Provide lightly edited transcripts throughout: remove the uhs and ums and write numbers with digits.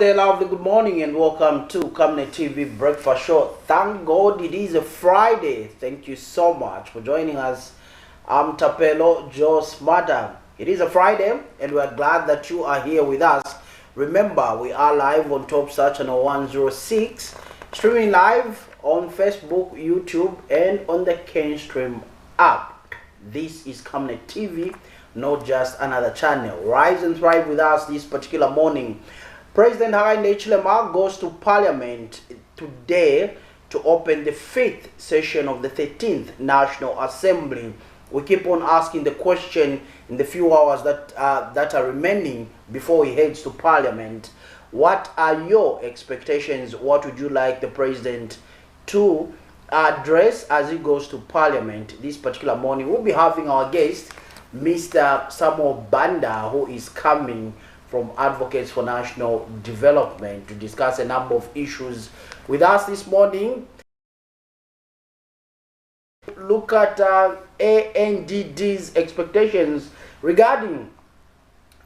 very lovely good morning and welcome to Camnet TV Breakfast Show. Thank God it is a Friday. Thank you so much for joining us. I'm Tapelo Joe Smarter. It is a Friday and we are glad that you are here with us. Remember, we are live on Top Search Channel 106, streaming live on Facebook, YouTube, and on the Kenstream app. This is Camnet TV, not just another channel. Rise and thrive with us this particular morning. President Hakainde Hichilema goes to Parliament today to open the 5th session of the 13th National Assembly. We keep on asking the question in the few hours that are remaining before he heads to Parliament. What are your expectations? What would you like the President to address as he goes to Parliament this particular morning? We'll be having our guest, Mr. Samuel Banda, who is coming from Advocates for National Development to discuss a number of issues with us this morning. Look at ANDD's expectations regarding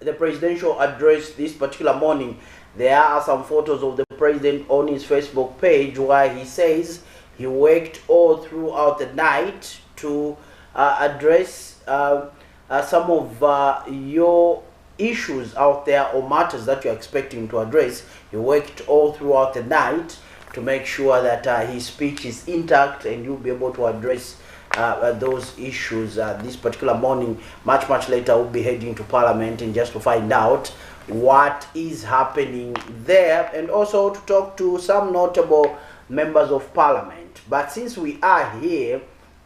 the presidential address this particular morning. There are some photos of the president on his Facebook page where he says he worked all throughout the night to address some of your issues out there or matters that you're expecting to address. He worked all throughout the night to make sure that his speech is intact and you'll be able to address those issues this particular morning. Much later we'll be heading to Parliament and just to find out what is happening there and also to talk to some notable members of Parliament. But since we are here,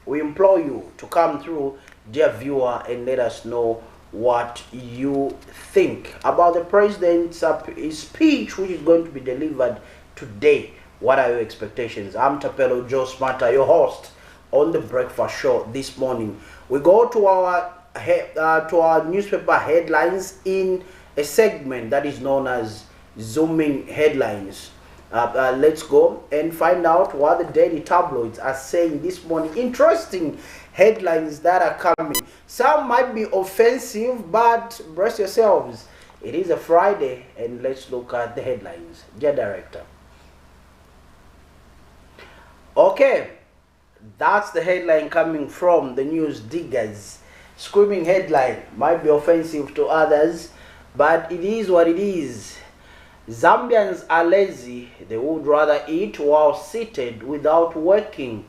we implore you to come through, dear viewer, and let us know what you think about the president's speech which is going to be delivered today. What are your expectations? I'm Tapelo Joe Smarter, your host on the Breakfast Show this morning. We go to our newspaper headlines in a segment that is known as Zooming Headlines. Let's go and find out what the daily tabloids are saying this morning. Interesting headlines that are coming. Some might be offensive, but brace yourselves. It is a Friday and let's look at the headlines. Dear Director. Okay, that's the headline coming from the News Diggers. Screaming headline, might be offensive to others, but it is what it is. Zambians are lazy. They would rather eat while seated without working.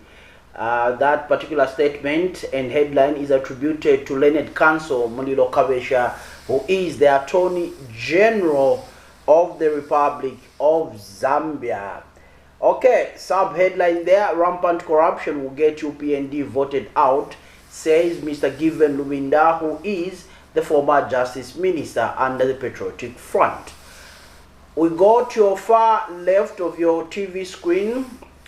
That particular statement and headline is attributed to Learned Counsel Mulilo Kabesha, who is the Attorney General of the Republic of Zambia. Okay, sub-headline there, rampant corruption will get UPND voted out, says Mr. Given Lubinda, who is the former Justice Minister under the Patriotic Front. We go to your far left of your TV screen,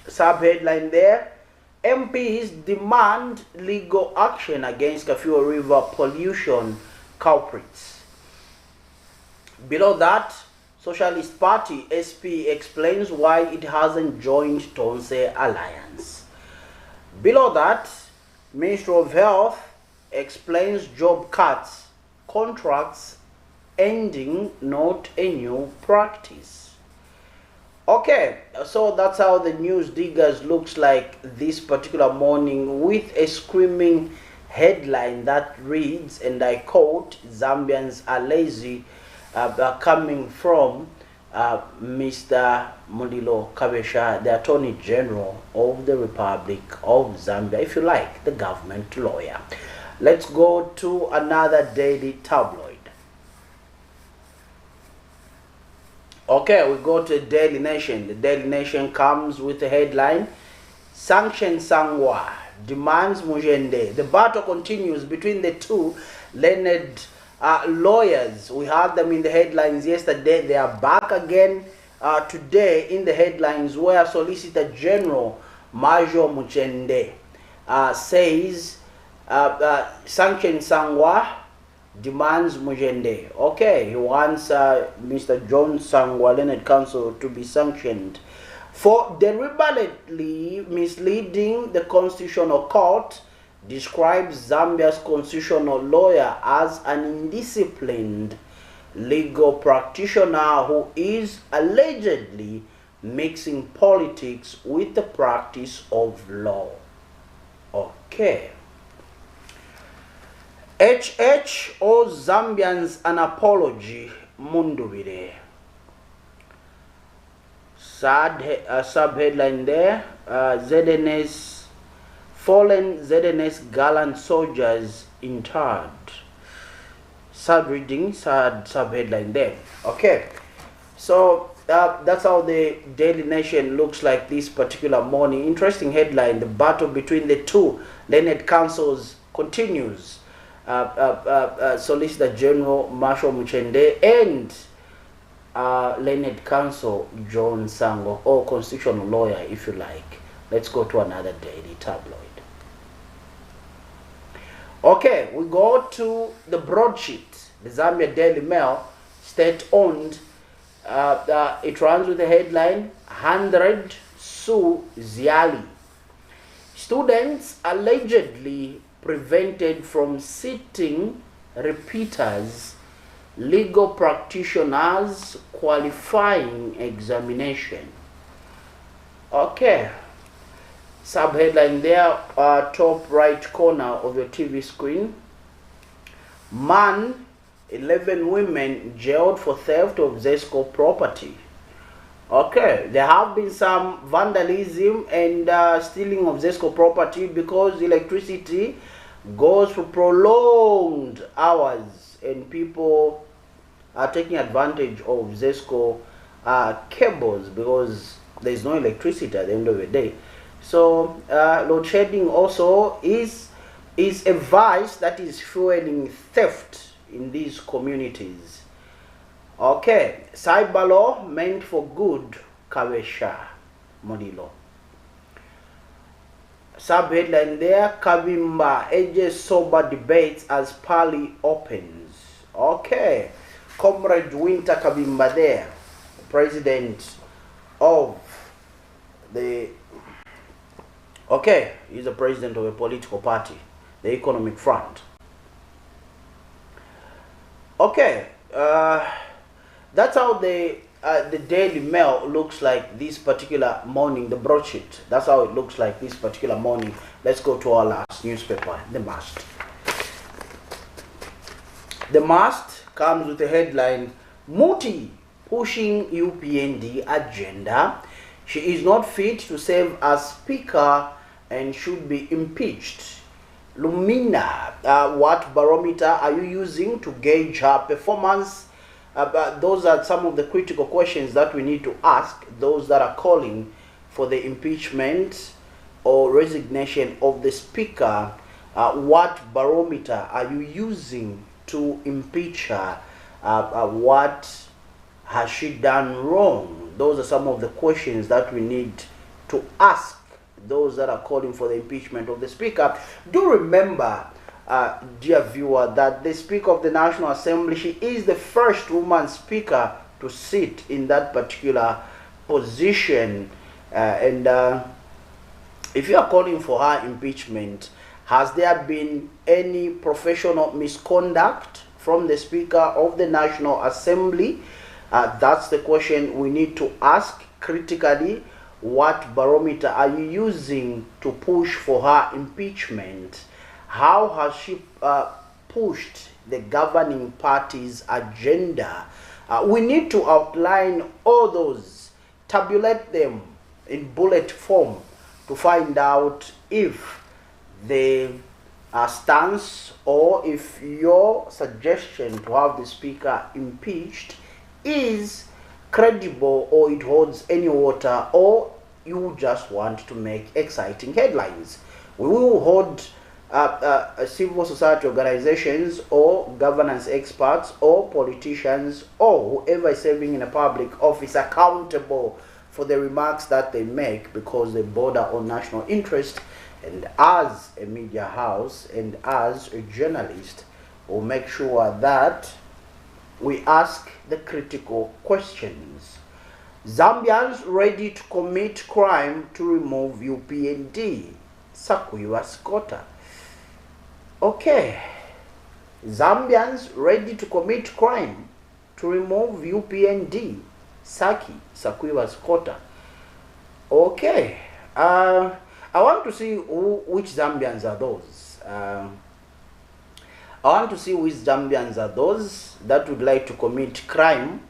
sub-headline there, MPs demand legal action against Kafue River pollution culprits. Below that, Socialist Party SP explains why it hasn't joined Tonse Alliance. Below that, Ministry of Health explains job cuts, contracts ending, not a new practice. Okay, so that's how the News Diggers looks like this particular morning, with a screaming headline that reads, and I quote, Zambians are lazy, coming from Mr. Mulilo Kabesha, the Attorney General of the Republic of Zambia, if you like, the government lawyer. Let's go to another daily tabloid. Okay, we go to the Daily Nation. The Daily Nation comes with a headline, Sanction Sangwa demands Mujende. The battle continues between the two learned lawyers. We had them in the headlines yesterday. They are back again today in the headlines, where Solicitor General Major Muchende says Sanction Sangwa demands Mujende. Okay, he wants Mr. John Sangwa, Learned Counsel, to be sanctioned for deliberately misleading the Constitutional Court describes Zambia's constitutional lawyer as an indisciplined legal practitioner who is allegedly mixing politics with the practice of law. Okay. HH or Zambians an apology, Mundubire. Sad subheadline there. ZNS, fallen ZNS gallant soldiers interred. Sad reading, sad subheadline there. Okay, so that's how the Daily Nation looks like this particular morning. Interesting headline: the battle between the two Learned Councils continues. Solicitor General Marshall Muchende and Learned Counsel John Sango, or constitutional lawyer if you like. Let's go to another daily tabloid. Okay, we go to the broadsheet, the Zambia Daily Mail, state-owned. It runs with the headline, 100 sue Ziali. Students allegedly prevented from sitting repeaters, legal practitioners qualifying examination. Okay, subheadline there, top right corner of your TV screen. Man, 11 women jailed for theft of Zesco property. Okay, there have been some vandalism and stealing of Zesco property because electricity goes for prolonged hours and people are taking advantage of Zesco cables because there is no electricity at the end of the day. So load shedding also is a vice that is fueling theft in these communities. Okay, cyber law meant for good, Kawesha Modilo. Subheadline there, Kavimba edges sober debates as Pali opens. Okay, Comrade Winter Kavimba there, president of the, okay, he's the president of a political party, the Economic Front. Okay, that's how the Daily Mail looks like this particular morning, the broadsheet. That's how it looks like this particular morning. Let's go to our last newspaper, The Mast. The Mast comes with a headline, Muti pushing UPND agenda. She is not fit to serve as speaker and should be impeached. Lumina, what barometer are you using to gauge her performance? Those are some of the critical questions that we need to ask those that are calling for the impeachment or resignation of the speaker. What barometer are you using to impeach her? What has she done wrong? Those are some of the questions that we need to ask those that are calling for the impeachment of the speaker. Do remember, dear viewer, that the Speaker of the National Assembly, she is the first woman speaker to sit in that particular position. If you are calling for her impeachment, has there been any professional misconduct from the Speaker of the National Assembly? That's the question we need to ask critically. What barometer are you using to push for her impeachment? How has she pushed the governing party's agenda? We need to outline all those, tabulate them in bullet form to find out if the stance or if your suggestion to have the speaker impeached is credible or it holds any water, or you just want to make exciting headlines. We will hold civil society organizations or governance experts or politicians or whoever is serving in a public office accountable for the remarks that they make because they border on national interest. And as a media house and as a journalist, we'll make sure that we ask the critical questions. Zambians ready to commit crime to remove UPND. Sakuiwa Scotta. Okay. Zambians ready to commit crime to remove UPND, Saki, Sakwiba Skota. Okay. I want to see which Zambians are those. I want to see which Zambians are those that would like to commit crime,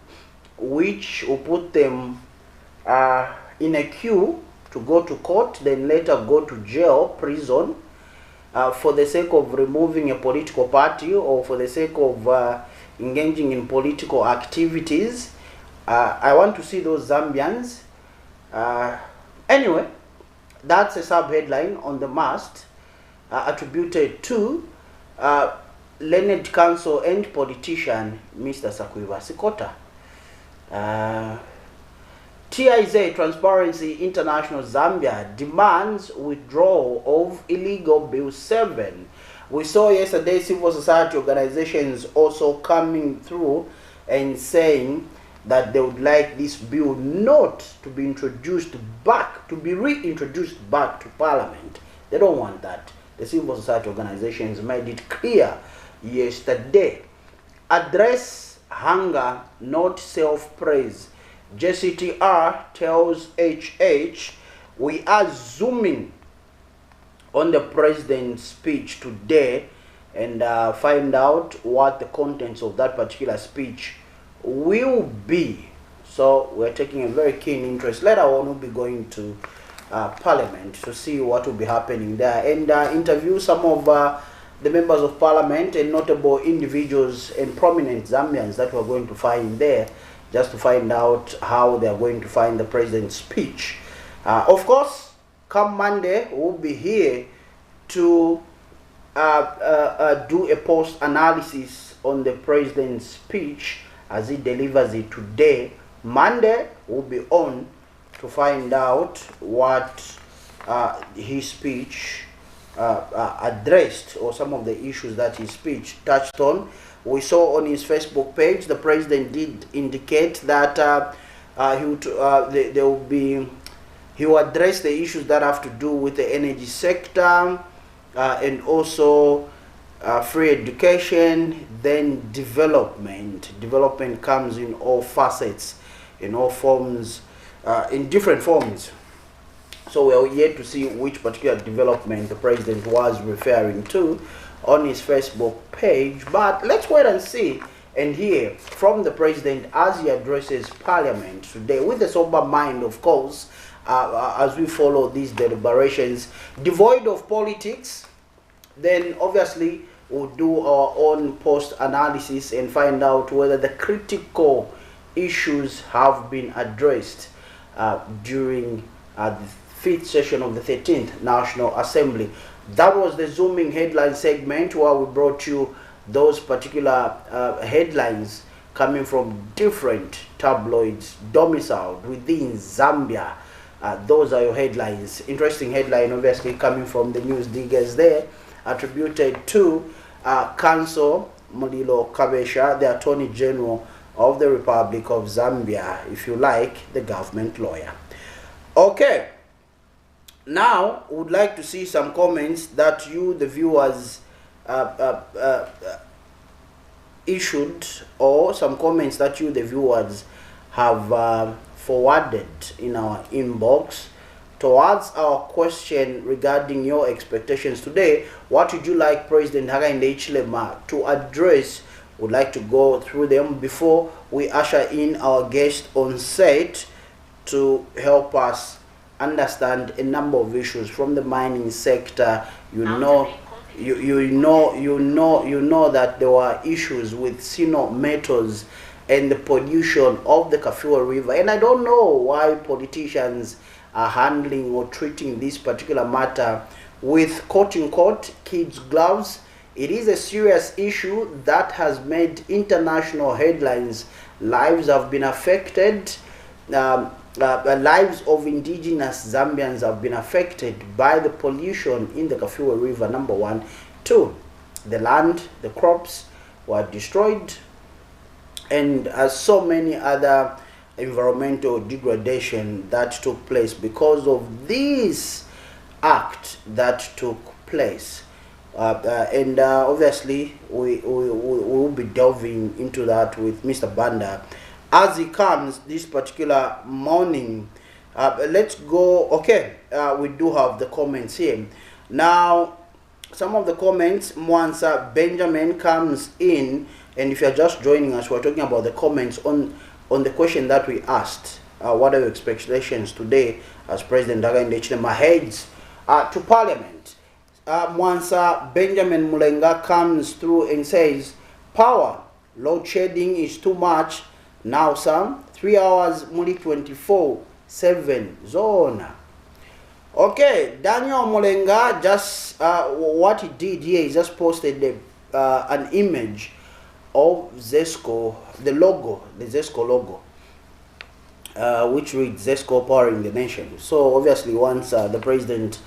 which will put them in a queue to go to court, then later go to jail, prison, for the sake of removing a political party or for the sake of engaging in political activities. I want to see those Zambians. Anyway, that's a sub-headline on the mast attributed to Learned Counsel and politician Mr. Sakwiba Sikota. TIZ, Transparency International Zambia, demands withdrawal of illegal Bill 7. We saw yesterday civil society organizations also coming through and saying that they would like this bill not to be introduced back, to be reintroduced back to Parliament. They don't want that. The civil society organizations made it clear yesterday. Address hunger, not self-praise. JCTR tells HH, we are zooming on the president's speech today and find out what the contents of that particular speech will be. So we're taking a very keen interest. Later on we'll be going to Parliament to see what will be happening there and interview some of the members of Parliament and notable individuals and prominent Zambians that we're going to find there, just to find out how they are going to find the president's speech. Of course, come Monday, we'll be here to do a post-analysis on the president's speech as he delivers it today. Monday, we'll be on to find out what his speech addressed, or some of the issues that his speech touched on. We saw on his Facebook page, the president did indicate that he will address the issues that have to do with the energy sector and also free education, then development. Development comes in all facets, in all forms, in different forms. So we are yet to see which particular development the president was referring to on his Facebook page, but let's wait and see and hear from the president as he addresses Parliament today, with a sober mind, of course, as we follow these deliberations, devoid of politics. Then obviously we'll do our own post-analysis and find out whether the critical issues have been addressed during the 5th session of the 13th National Assembly. That was the zooming headline segment where we brought you those particular headlines coming from different tabloids domiciled within Zambia. Those are your headlines. Interesting headline, obviously, coming from the news diggers there, attributed to Counsel Mulilo Kabesha, the Attorney General of the Republic of Zambia, if you like, the government lawyer. Okay. Now, we would like to see some comments that you, the viewers, issued, or some comments that you, the viewers, have forwarded in our inbox towards our question regarding your expectations today. What would you like President Hakainde Hichilema to address? Would like to go through them before we usher in our guest on set to help us understand a number of issues from the mining sector. You know that there were issues with Sino metals and the pollution of the Kafua River, and I don't know why politicians are handling or treating this particular matter with quote-unquote kids' gloves. It is a serious issue that has made international headlines. Lives have been affected. Lives of indigenous Zambians have been affected by the pollution in the Kafua River, number one. Two, the land, the crops were destroyed, and so many other environmental degradation that took place because of this act that took place. And obviously we will be delving into that with Mr. Banda as he comes this particular morning. Let's go. Okay, we do have the comments here now. Some of the comments once Benjamin comes in, and if you're just joining us, we're talking about the comments on the question that we asked. What are your expectations today as President Hakainde Hichilema heads to Parliament? Once Benjamin Mulenga comes through and says, power, load shedding is too much. Now some 3 hours, muli 24/7 zone. Okay, Daniel Mulenga just what he did here is just posted an image of ZESCO, the logo, the ZESCO logo, which reads ZESCO powering the nation. So obviously wants the president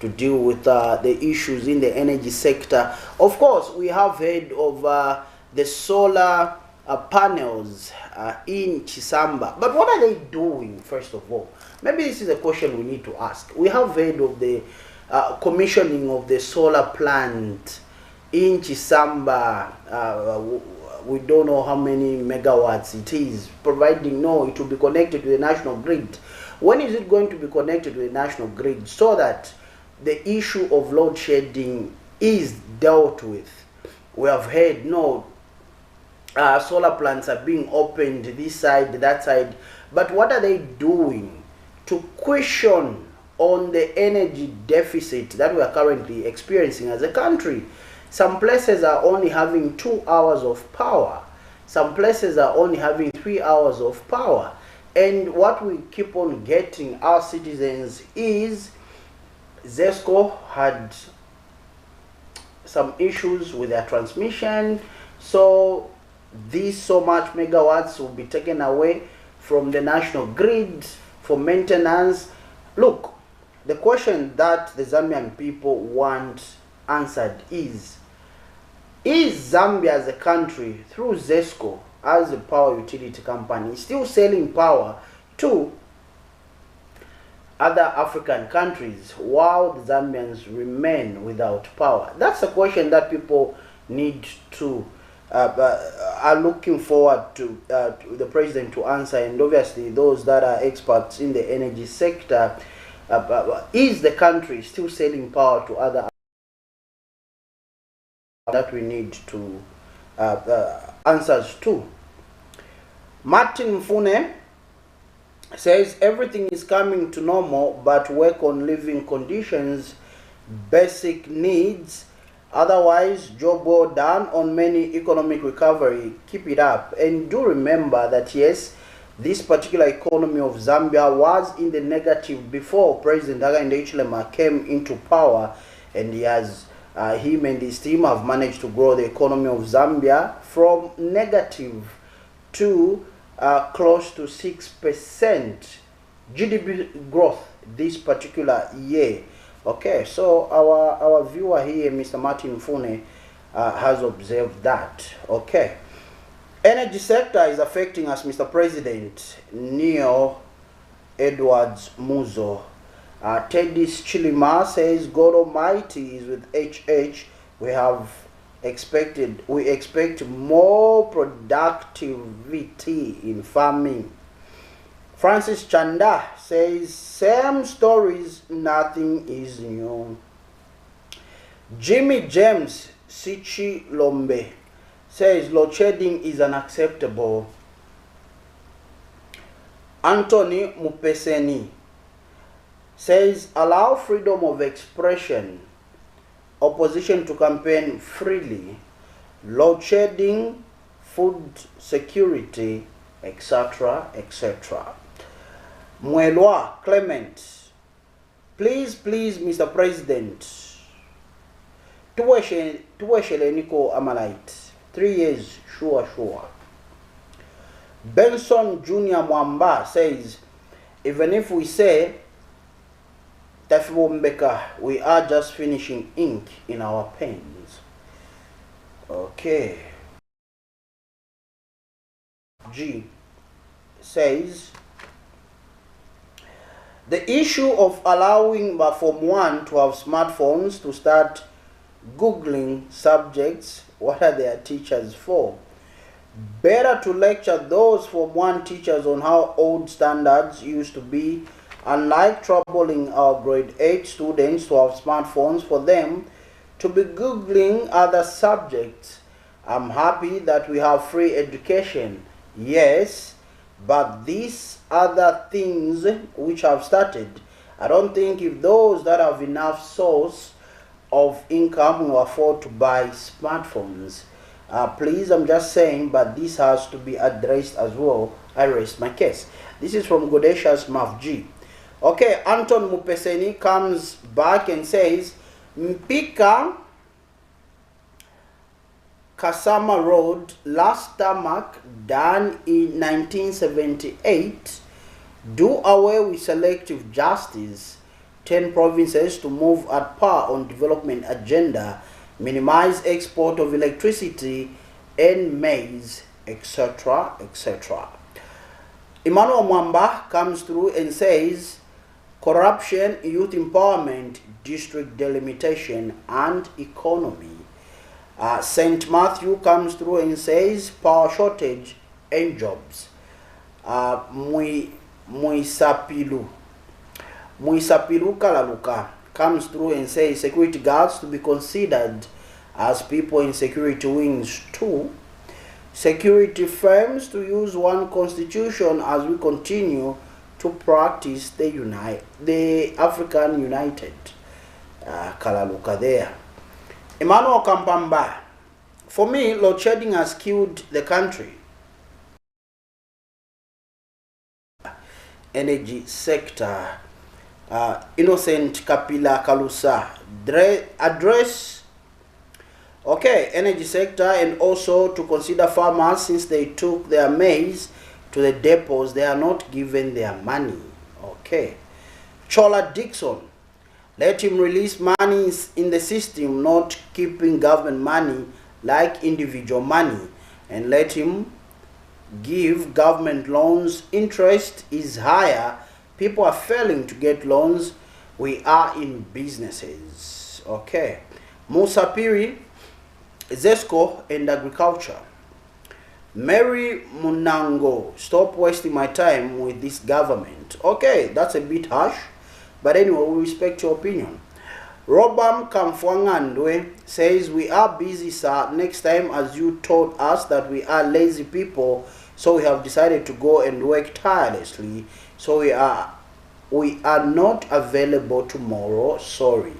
to deal with the issues in the energy sector. Of course, we have heard of the solar panels in Chisamba. But what are they doing, first of all? Maybe this is a question we need to ask. We have heard of the commissioning of the solar plant in Chisamba. We don't know how many megawatts it is, providing it will be connected to the national grid. When is it going to be connected to the national grid so that the issue of load shedding is dealt with? We have heard solar plants are being opened this side, that side, but what are they doing to cushion on the energy deficit that we are currently experiencing as a country? Some places are only having 2 hours of power. Some places are only having 3 hours of power. And what we keep on getting our citizens is ZESCO had some issues with their transmission, so these so much megawatts will be taken away from the national grid for maintenance. Look, the question that the Zambian people want answered is Zambia as a country, through ZESCO as a power utility company, still selling power to other African countries while the Zambians remain without power? That's a question that people need to are looking forward to the president to answer, and obviously those that are experts in the energy sector. Is the country still selling power to other that we need to answers to? Martin Mfune says everything is coming to normal, but work on living conditions, basic needs. Otherwise, job well done on many economic recovery. Keep it up. And do remember that yes, this particular economy of Zambia was in the negative before President Hakainde Hichilema came into power, and he has him and his team have managed to grow the economy of Zambia from negative to close to 6% GDP growth this particular year. Okay, so our viewer here, Mr. Martin Fune, has observed that. Okay, energy sector is affecting us, Mr. President. Neo Edwards Muzo. Teddy's Chilima says God Almighty is with HH. We expect more productivity in farming. Francis Chanda says same stories, nothing is new. Jimmy James Sichi Lombe says load shedding is unacceptable. Anthony Mupeseni says allow freedom of expression, opposition to campaign freely, load shedding, food security, etc., etc. Mwelwa Clement, please, Mr. President, tuweshele niko Amalite, 3 years, sure. Benson Junior Mwamba says, even if we say Tafiwombeka, we are just finishing ink in our pens. Okay. G says, the issue of allowing Form 1 to have smartphones to start Googling subjects. What are their teachers for? Better to lecture those Form 1 teachers on how old standards used to be, unlike troubling our grade 8 students to have smartphones for them to be Googling other subjects. I'm happy that we have free education, yes, but these other things which have started, I don't think if those that have enough source of income will afford to buy smartphones. Please, I'm just saying, but this has to be addressed as well. I rest my case. This is from Godesha's Mavji. Okay, Anton Mupeseni comes back and says, Mpika Kasama Road, last tarmac done in 1978, do away with selective justice, 10 provinces to move at par on development agenda, minimize export of electricity and maize, etc., etc. Emmanuel Mwamba comes through and says, corruption, youth empowerment, district delimitation, and economy. St. Matthew comes through and says, power shortage and jobs. Muisapilu Kalaluka comes through and says, security guards to be considered as people in security wings too. Security firms to use one constitution as we continue to practice the African United. Kalaluka there. Emmanuel Kampamba, for me, load shedding has killed the country. Energy sector. Innocent Kapila Kalusa address, okay, energy sector, and also to consider farmers since they took their maize to the depots, they are not given their money. Okay. Chola Dixon, let him release money in the system, not keeping government money like individual money, and let him give government loans. Interest is higher. People are failing to get loans. We are in businesses. Okay. Musa Piri, Zesco and agriculture. Mary Munango, stop wasting my time with this government. Okay, that's a bit harsh, but anyway, we respect your opinion. Robam Kamfwangandwe says, we are busy, sir. Next time, as you told us that we are lazy people, so we have decided to go and work tirelessly. So we are not available tomorrow. Sorry.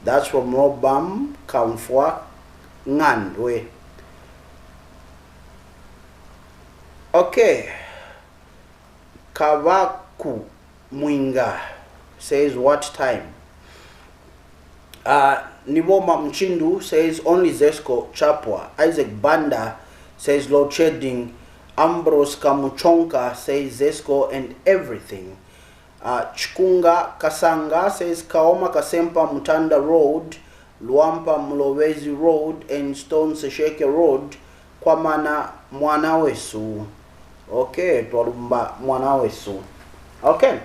That's from Robam Kamfwangandwe. Okay. Kavaku Mwinga says, what time? Niboma Mchindu says, only Zesco Chapwa. Isaac Banda says, load shedding. Ambrose Kamuchonka says, Zesco and everything. Chikunga Kasanga says, Kaoma Kasempa Mutanda Road, Luampa Mlowezi Road, and Stone Sesheke Road, Kwamana Mwanawesu. Okay, Twalumba Mwanawesu. Okay.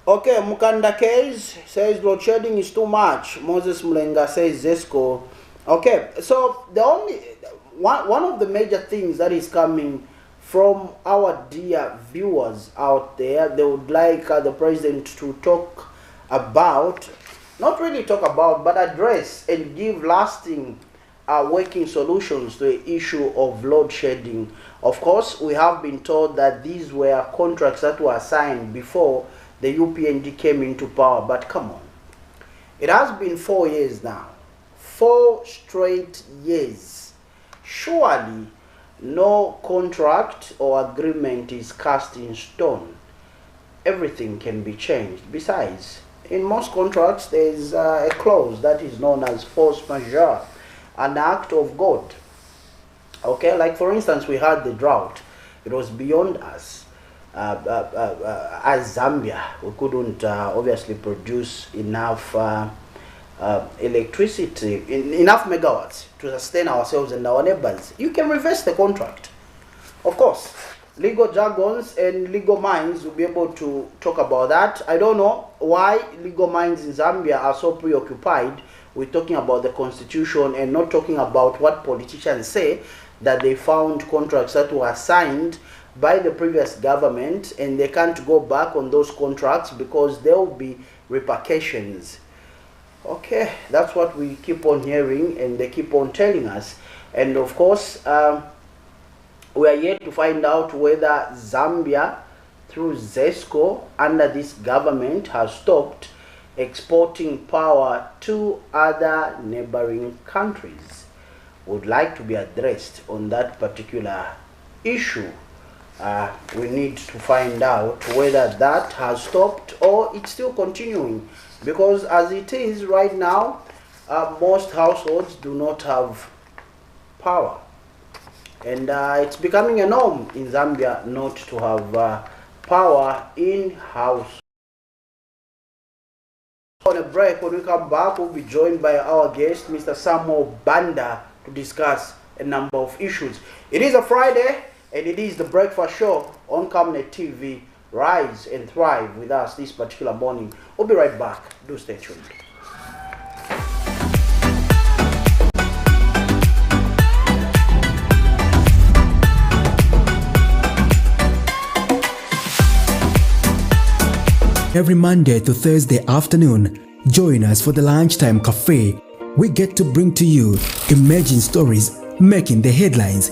Okay, Mukanda case says load shedding is too much. Moses Mlenga says Zesco. Okay, so the only one of the major things that is coming from our dear viewers out there, they would like the president to talk about, not really talk about, but address and give lasting working solutions to the issue of load shedding. Of course, we have been told that these were contracts that were signed before the UPND came into power, but come on. It has been 4 years now. 4 straight years. Surely, no contract or agreement is cast in stone. Everything can be changed. Besides, in most contracts, there is a clause that is known as force majeure, an act of God. Okay, like for instance, we had the drought. It was beyond us. As Zambia, we couldn't obviously produce enough electricity, enough megawatts to sustain ourselves and our neighbors. You can reverse the contract. Of course, legal jargons and legal minds will be able to talk about that. I don't know why legal minds in Zambia are so preoccupied we're talking about the constitution and not talking about what politicians say, that they found contracts that were signed by the previous government and they can't go back on those contracts because there will be repercussions. Okay, that's what we keep on hearing and they keep on telling us. And of course, we are yet to find out whether Zambia, through ZESCO, under this government, has stopped exporting power to other neighboring countries. Would like to be addressed on that particular issue. We need to find out whether that has stopped or it's still continuing, because as it is right now, most households do not have power, and it's becoming a norm in Zambia not to have power in house. On a break, when we come back, we'll be joined by our guest, Mr. Samuel Banda, to discuss a number of issues. It is a Friday, and it is the breakfast show on Camnet TV. Rise and thrive with us this particular morning. We'll be right back. Do stay tuned. Every Monday to Thursday afternoon, join us for the Lunchtime Cafe. We get to bring to you emerging stories making the headlines,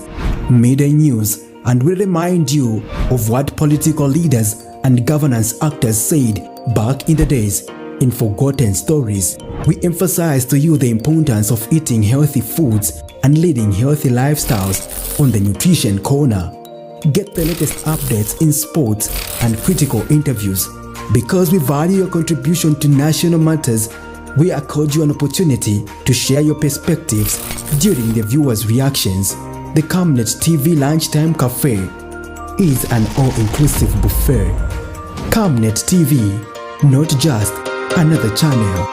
media news, and we remind you of what political leaders and governance actors said back in the days. In Forgotten Stories, we emphasize to you the importance of eating healthy foods and leading healthy lifestyles on the Nutrition Corner. Get the latest updates in sports and critical interviews. Because we value your contribution to national matters, we accord you an opportunity to share your perspectives during the viewers' reactions. The Camnet TV Lunchtime Cafe is an all-inclusive buffet. Camnet TV, not just another channel.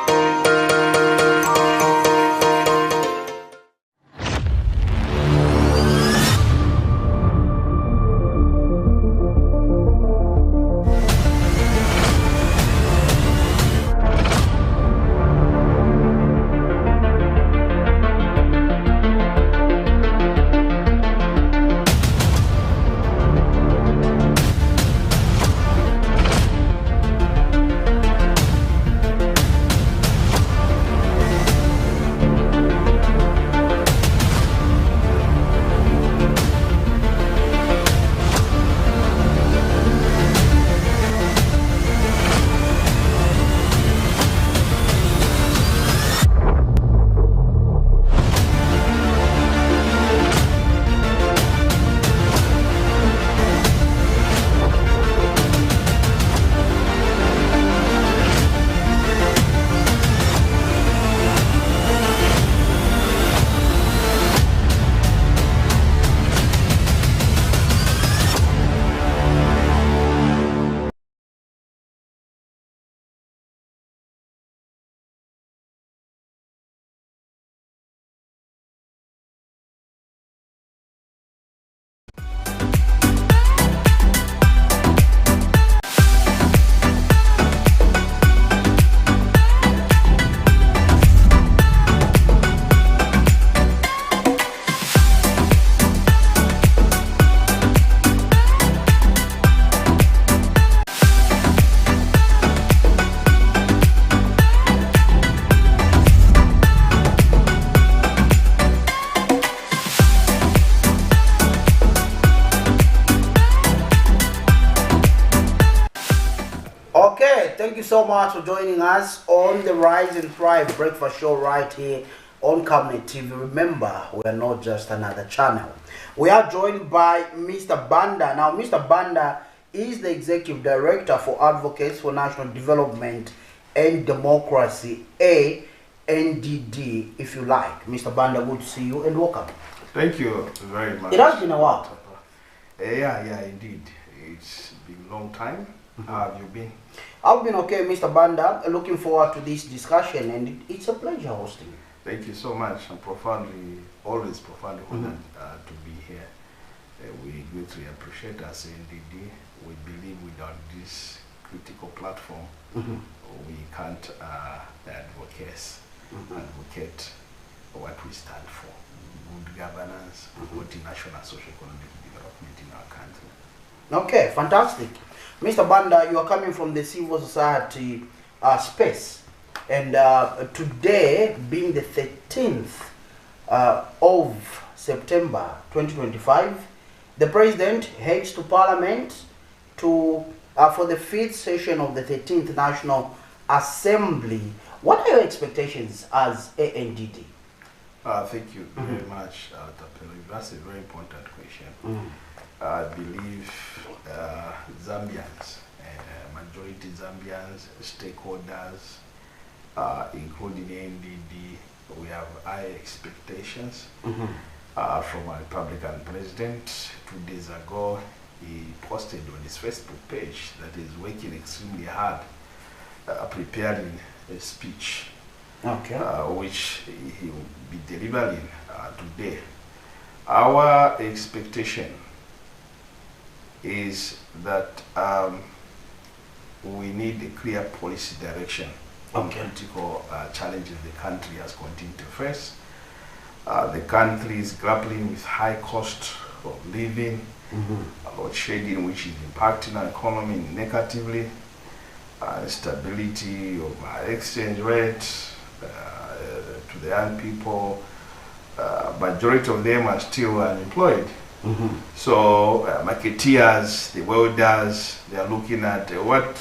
Thank you so much for joining us on the Rise and Thrive breakfast show right here on Camnet TV. Remember, we are not just another channel. We are joined by Mr. Banda. Now, Mr. Banda is the Executive Director for Advocates for National Development and Democracy, ANDD, if you like. Mr. Banda, good to see you and welcome. Thank you very much. It has been a while. Yeah, indeed. It's been a long time. How have you been? I've been okay, Mr. Banda. Looking forward to this discussion, and it's a pleasure hosting you. Thank you so much. I'm always profoundly honored to be here. We greatly appreciate us, NDD. We believe without this critical platform, we can't advocate. advocate what we stand for, good governance, promoting national socio-economic development in our country. Okay, fantastic. Mr. Banda, you are coming from the civil society space, and today being the 13th of September 2025, the President heads to Parliament to for the 5th session of the 13th National Assembly. What are your expectations as ANDD? Thank you very much, Tapelo. That's a very important question. I believe Zambians, majority Zambians, stakeholders, including ANDD, we have high expectations from our Republican president. 2 days ago, he posted on his Facebook page that he's working extremely hard preparing a speech, which he will be delivering today. Our expectation is that we need a clear policy direction on critical challenges the country has continued to face. The country is grappling with high cost of living, load shedding, which is impacting our economy negatively, stability of our exchange rate to the young people. Majority of them are still unemployed. So marketeers, the welders, they are looking at what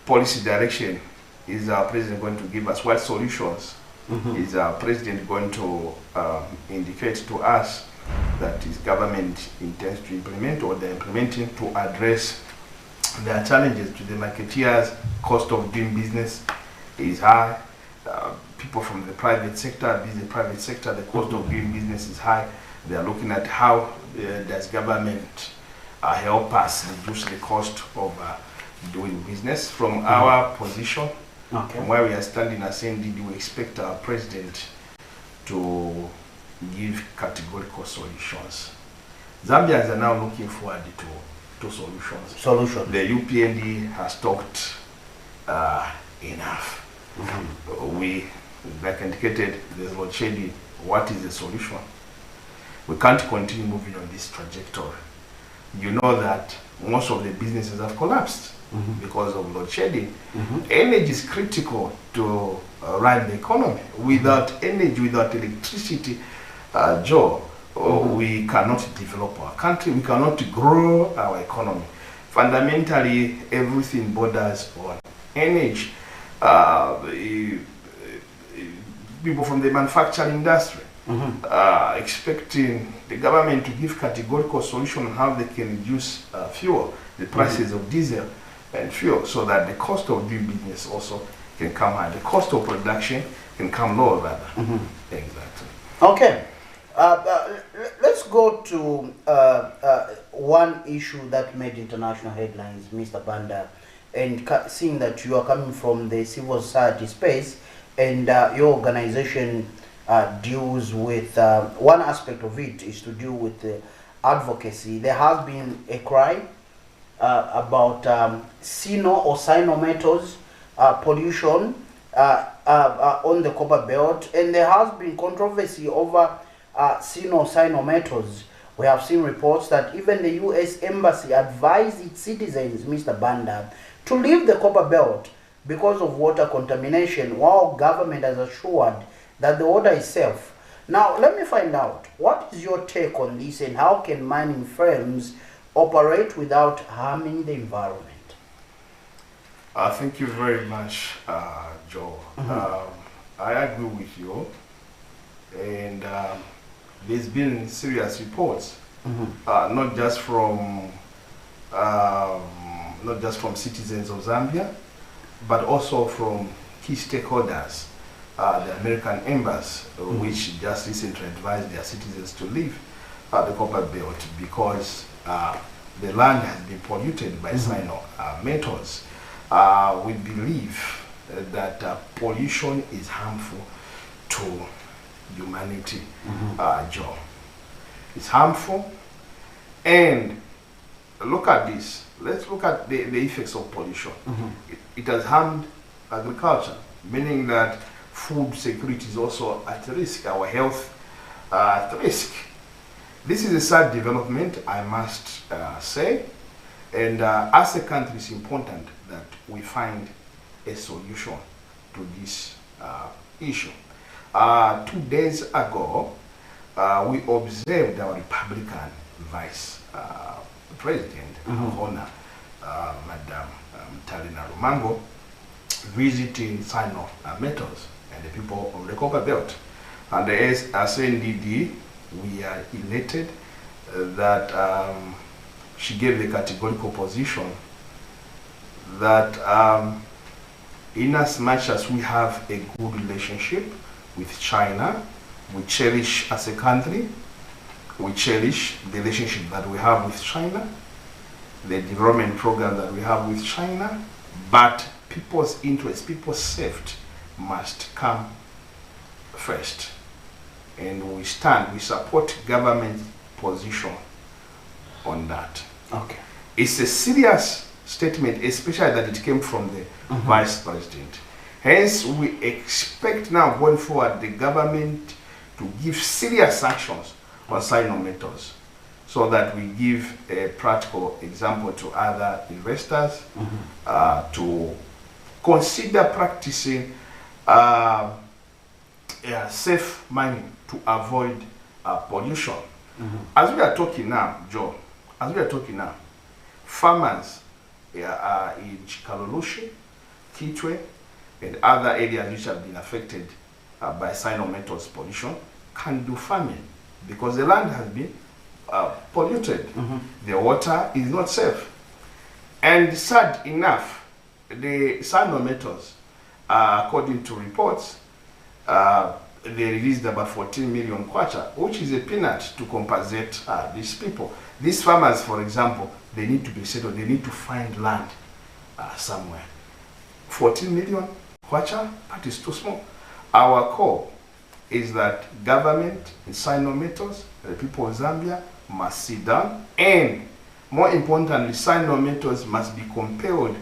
policy direction is our president going to give us, what solutions is our president going to indicate to us that his government intends to implement or they're implementing to address their challenges. To the marketeers, cost of doing business is high. People from the private sector, the cost of doing business is high. They are looking at how does government help us reduce the cost of doing business. From our position, from where we are standing as NDD, we expect our president to give categorical solutions. Zambians are now looking forward to solutions. The UPND has talked enough. We, like indicated, there's load shedding. What is the solution? We can't continue moving on this trajectory. You know that most of the businesses have collapsed because of load shedding. Energy is critical to run the economy. Without energy, without electricity, Joe, we cannot develop our country, we cannot grow our economy. Fundamentally, everything borders on energy. People from the manufacturing industry expecting the government to give categorical solution on how they can reduce fuel, the prices of diesel and fuel, so that the cost of doing business also can come high. The cost of production can come lower rather. Exactly. Okay. Let's go to one issue that made international headlines, Mr. Banda, and seeing that you are coming from the civil society space and your organization deals with one aspect of it is to do with advocacy. There has been a cry about cyano or cyanometals pollution on the copper belt, and there has been controversy over cyanometals. We have seen reports that even the U.S. Embassy advised its citizens, Mr. Banda, to leave the copper belt because of water contamination, while government has assured that the water is safe. Now, let me find out, what is your take on this, and how can mining firms operate without harming the environment? Thank you very much, Joe. I agree with you, and there's been serious reports, not just from citizens of Zambia, but also from key stakeholders, the American Embassy, which just recently advised their citizens to leave the copper belt because the land has been polluted by cyanometals. We believe that pollution is harmful to humanity, Joe. It's harmful, and look at this. Let's look at the effects of pollution. It has harmed agriculture, meaning that food security is also at risk, our health at risk. This is a sad development, I must say, and as a country it's important that we find a solution to this issue. 2 days ago, we observed our Republican Vice President, Honor, Madam Talina Rumango, visiting Sino Metals and the people of the Copper Belt. And as SNDD, we are elated that she gave the categorical position that in as much as we have a good relationship with China, we cherish as a country, we cherish the relationship that we have with China, the development program that we have with China, but people's interests, people's safety must come first. And we support government position on that. Okay. It's a serious statement, especially that it came from the Vice President. Hence, we expect now going forward the government to give serious sanctions on Sino Metals, so that we give a practical example to other investors to consider practicing safe mining to avoid pollution. As we are talking now, Joe, as we are talking now, farmers in Chikalolushi, Kitwe, and other areas which have been affected by Sino Metals pollution can do farming because the land has been polluted. The water is not safe. And sad enough, the Sino Metals, according to reports, they released about 14 million kwacha, which is a peanut to compensate these people. These farmers, for example, they need to be settled, they need to find land somewhere. 14 million kwacha, that is too small. Our call is that government in Sino Metals, the people of Zambia must sit down, and more importantly, Sino Metals must be compelled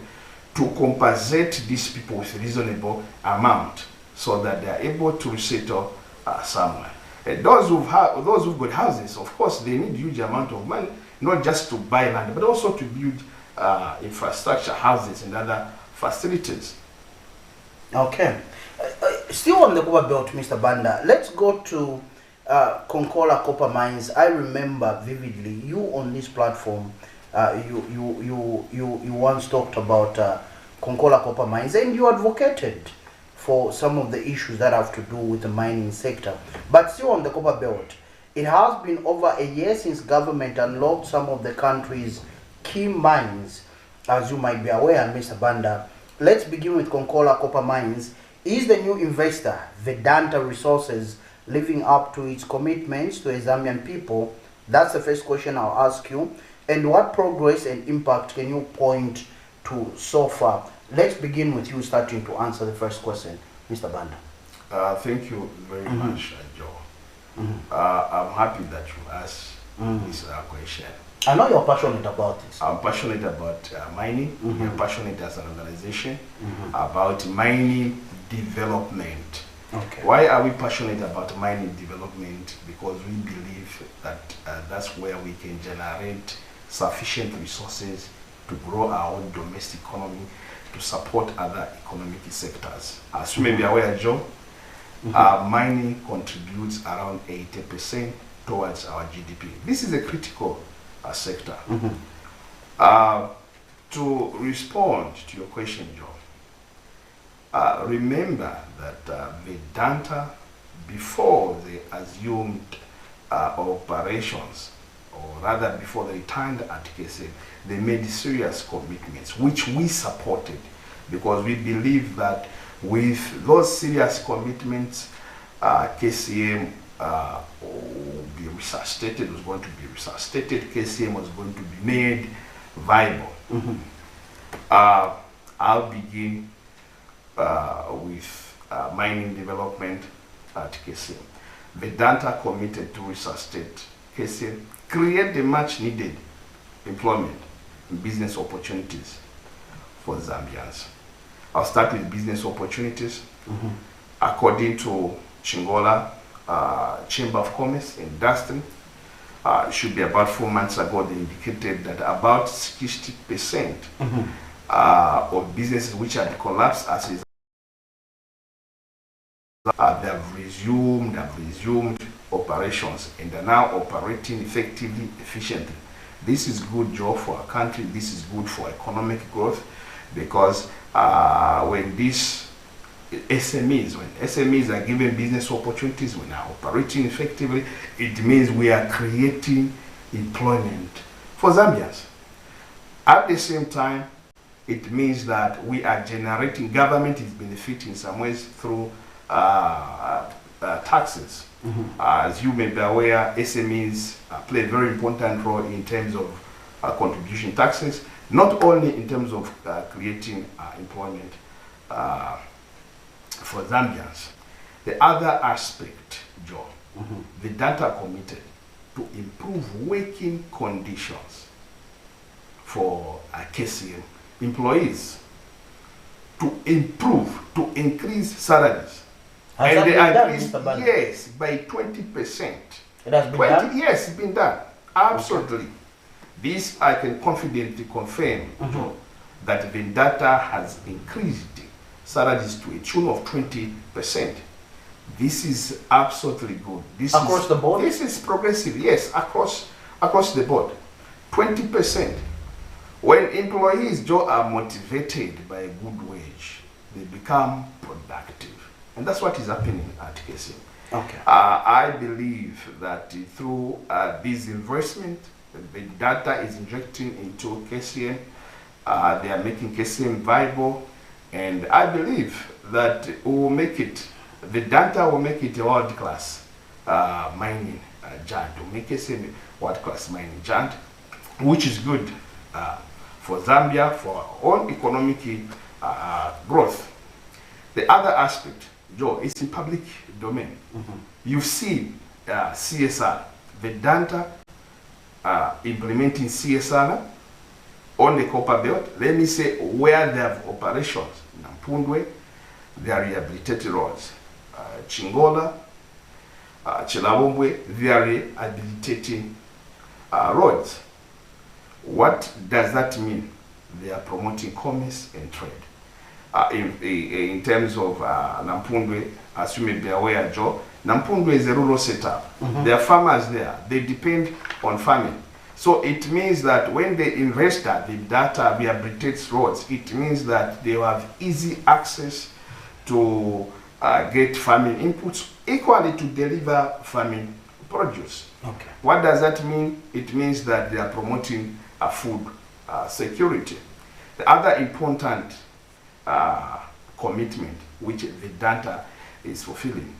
to compensate these people with a reasonable amount so that they are able to resettle somewhere. And those who've got houses, of course, they need huge amount of money, not just to buy land, but also to build infrastructure, houses, and other facilities. Okay. Still on the copper belt, Mr. Banda, let's go to Konkola Copper Mines. I remember vividly you on this platform. You once talked about Konkola Copper Mines, and you advocated for some of the issues that have to do with the mining sector. But still on the copper belt, it has been over a year since government unlocked some of the country's key mines, as you might be aware, Mr. Banda. Let's begin with Konkola Copper Mines. Is the new investor, Vedanta Resources, living up to its commitments to the Zambian people? That's the first question I'll ask you. And what progress and impact can you point to so far? Let's begin with you starting to answer the first question, Mr. Banda. Thank you very much, Joe. I'm happy that you asked this question. I know you're passionate about this. I'm passionate about mining. We're passionate as an organization about mining development. Okay. Why are we passionate about mining development? Because we believe that that's where we can generate sufficient resources to grow our own domestic economy, to support other economic sectors. As you may be aware, Joe, mining contributes around 80% towards our GDP. This is a critical sector. To respond to your question, Joe, remember that Vedanta, before they assumed operations, or rather before they returned at KCM, they made serious commitments, which we supported, because we believe that with those serious commitments, KCM will be resuscitated, was going to be resuscitated, KCM was going to be made viable. I'll begin with mining development at KCM. Vedanta committed to resuscitate KCM, create the much needed employment and business opportunities for Zambians. I'll start with business opportunities. According to Chingola Chamber of Commerce and Industry, it should be about 4 months ago, they indicated that about 60% of businesses which had collapsed as a they have resumed operations and are now operating effectively, efficiently. This is good job for our country. This is good for economic growth, because when SMEs are given business opportunities, when they are operating effectively, it means we are creating employment for Zambians. At the same time, it means that we are generating, government is benefiting in some ways through taxes. As you may be aware, SMEs play a very important role in terms of contribution taxes, not only in terms of creating employment for Zambians. The other aspect, Joe, the data committed to improve working conditions for KCM employees, to increase salaries. Has And they that been increased, done, Mr. Banda? yes, by 20%. It has been done? Yes, it's been done. Absolutely. This I can confidently confirm, Joe, that the data has increased salaries to a tune of 20%. This is absolutely good. This Across is, the board? This is progressive, yes, across the board. 20%. When employees, Joe, are motivated by a good wage, they become productive. And that's what is happening at KCM. Okay. I believe that through this investment, the data is injecting into KCM. They are making KCM viable, and I believe that we will make it. The data will make it a world-class mining giant. To make KCM a world-class mining giant, which is good for Zambia, for our own economic growth. The other aspect, Joe, is in public domain. You see CSR, Vedanta implementing CSR on the copper belt. Let me say where they have operations. Nampundwe, they are rehabilitated roads. Chingola, Chilabombwe, they are rehabilitating roads. What does that mean? They are promoting commerce and trade. In terms of Nampundwe, as you may be aware, Joe, Nampundwe is a rural setup. There are farmers there. They depend on farming. So it means that when the investor, the data rehabilitates roads, it means that they have easy access to get farming inputs, equally to deliver farming produce. Okay. What does that mean? It means that they are promoting food security. The other important commitment which the data is fulfilling,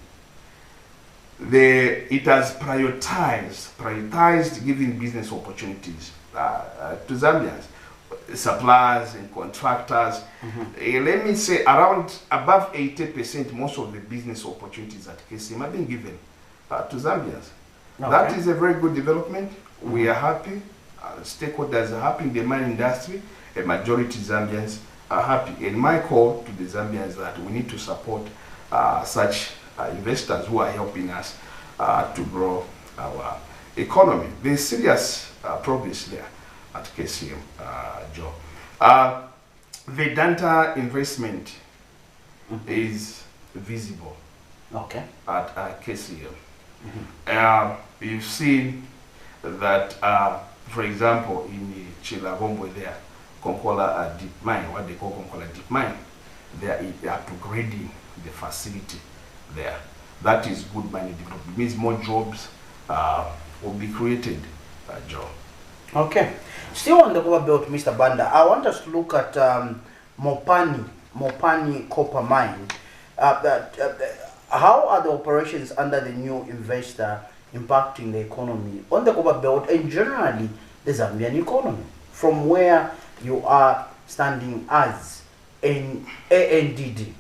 it has prioritized giving business opportunities to Zambians, suppliers and contractors. Let me say around above 80%, most of the business opportunities at KCM have been given to Zambians. Okay. That is a very good development. We are happy. Stakeholders are happy in the mining industry. A majority Zambians are happy. And my call to the Zambians is that we need to support such investors who are helping us to grow our economy. There's serious progress there at KCM, Joe. Vedanta investment is visible at KCM. You've seen that, for example, in Chilabombwe there, Konkola deep mine, what they call Konkola deep mine, they are upgrading the facility there. That is good mining development. It means more jobs will be created, Joe. Okay. Still on the copper belt, Mr. Banda, I want us to look at Mopani copper mine. How are the operations under the new investor impacting the economy on the copper belt and generally the Zambian economy, from where you are standing as an ANDD?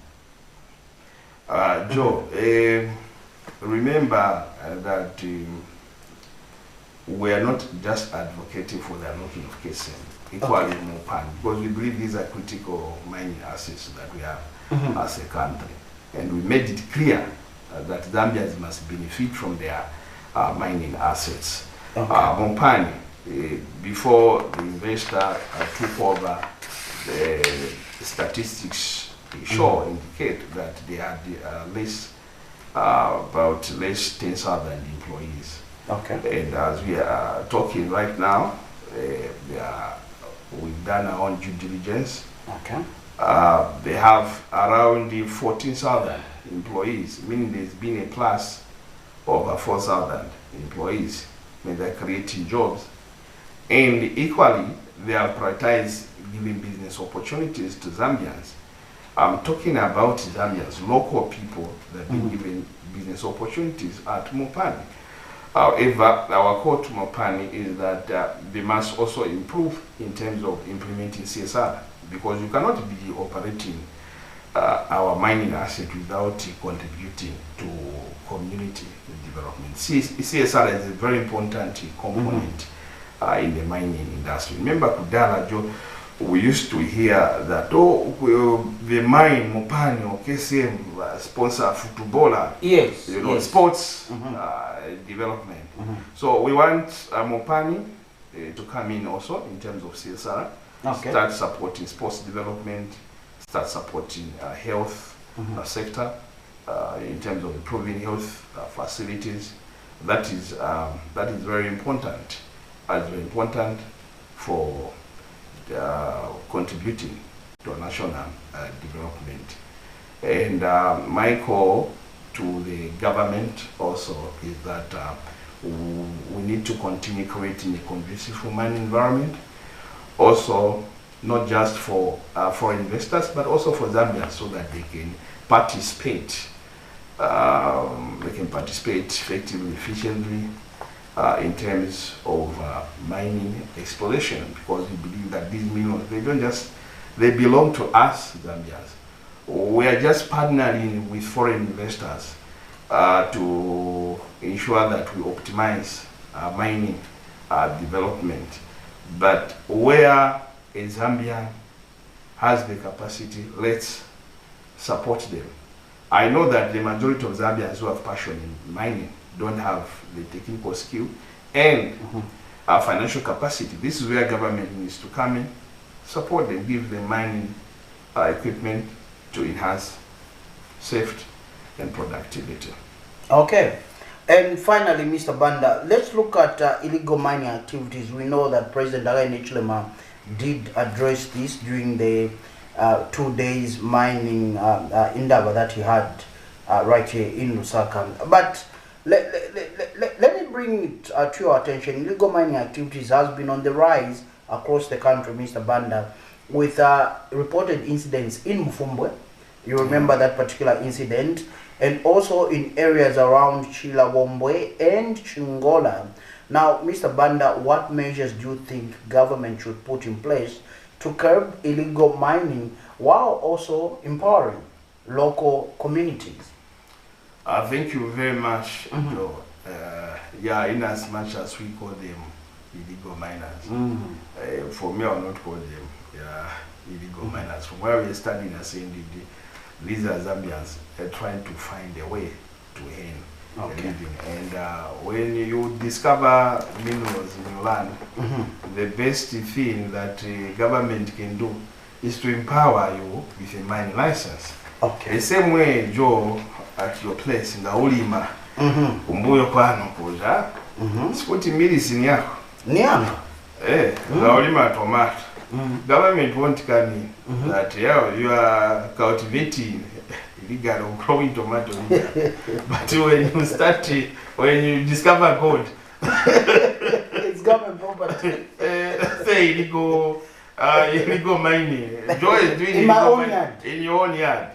Joe, remember that we are not just advocating for the unlocking of KCM. equally Mopani, because we believe these are critical mining assets that we have as a country. And we made it clear that Zambians must benefit from their mining assets. Mopani, before the investor took over, the statistics indicate that they had about less 10,000 employees. And as we are talking right now, we've done our own due diligence. They have around 14,000 employees, meaning there's been a plus of 4,000 employees. I mean, they're creating jobs. And equally, they have prioritized giving business opportunities to Zambians. I'm talking about Zambians, local people that have been given business opportunities at Mopani. However, our call to Mopani is that they must also improve in terms of implementing CSR, because you cannot be operating our mining asset without contributing to community development. CSR is a very important component in the mining industry. Remember, Kudala, Joe, we used to hear that, the mine, Mopani or KCM sponsor footballer, sports development. So we want Mopani to come in also in terms of CSR, start supporting sports development, start supporting health sector in terms of improving health facilities. That is very important. It's very important for contributing to national development. And my call to the government also is that we need to continue creating a conducive mining environment, also not just for foreign investors, but also for Zambia, so that they can participate. Effectively, efficiently in terms of mining exploration, because we believe that these minerals, they belong to us, Zambians. We are just partnering with foreign investors to ensure that we optimize mining development. But where a Zambian has the capacity, let's support them. I know that the majority of Zambians who have passion in mining don't have the technical skill and financial capacity. This is where government needs to come in, support them, give them mining equipment to enhance safety and productivity. Okay. And finally, Mr. Banda, let's look at illegal mining activities. We know that President Alain Hichilema did address this during the 2 days mining endeavor that he had right here in Lusaka. But let me bring it to your attention. Illegal mining activities has been on the rise across the country, Mr. Banda, with reported incidents in Mufumbwe. You remember that particular incident, and also in areas around Chilawombwe and Chingola. Now, Mr. Banda, what measures do you think government should put in place to curb illegal mining while also empowering local communities? Thank you very much, Joe. Yeah, in as much as we call them illegal miners, for me, I will not call them illegal miners. From where we are studying as NDD, these are Zambians trying to find a way to earn a living. And when you discover minerals in your land, the best thing that government can do is to empower you with a mining license. The same way, Joe, at your place in the Ulima, umbuyo kwano kuja, sikuti medicine yako. Niama? The Ulima tomato. Government won't come in that you are cultivating illegal or growing tomato. But when you discover gold, it's government property. Say illegal mining. Joy is doing in my own yard. In your own yard.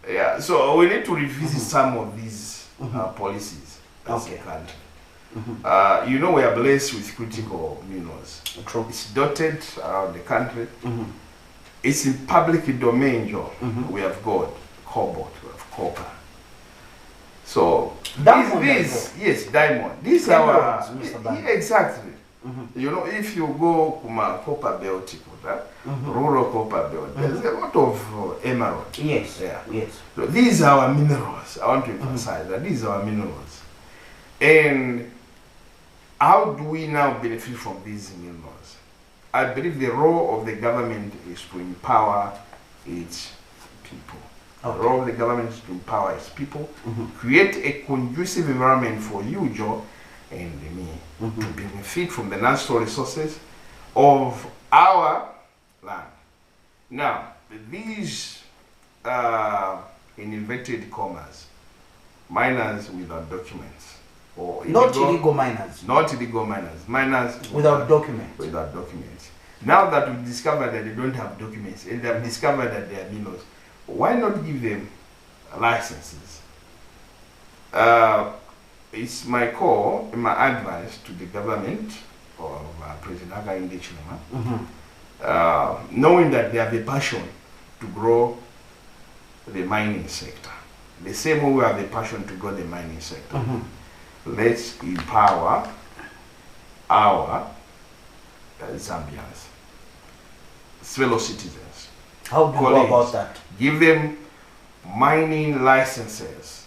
Yeah, so we need to revisit some of these policies as a country. You know, we are blessed with critical minerals. It's dotted around the country. It's in public domain, Joe. We have gold, cobalt, we have copper. So diamond, yes, diamond. These are our exactly. You know, if you go to copper belt, rural copper belt, there's a lot of emerald. Yes. Yeah. Yes. So these are our minerals. I want to emphasize that these are our minerals. And how do we now benefit from these minerals? I believe the role of the government is to empower its people. The role of the government is to empower its people, create a conducive environment for you, Joe, and me to benefit from the natural resources of our land. Now, these in inverted commas, miners without documents, or Not illegal miners. Not illegal miners, miners Without documents. Without documents. Now that we discovered that they don't have documents and they have discovered that they are minors, why not give them licenses? It's my call and my advice to the government of President Hakainde Hichilema, knowing that they have a passion to grow the mining sector. The same way we have the passion to grow the mining sector. Let's empower our Zambians, fellow citizens. How do you go about that? Give them mining licenses.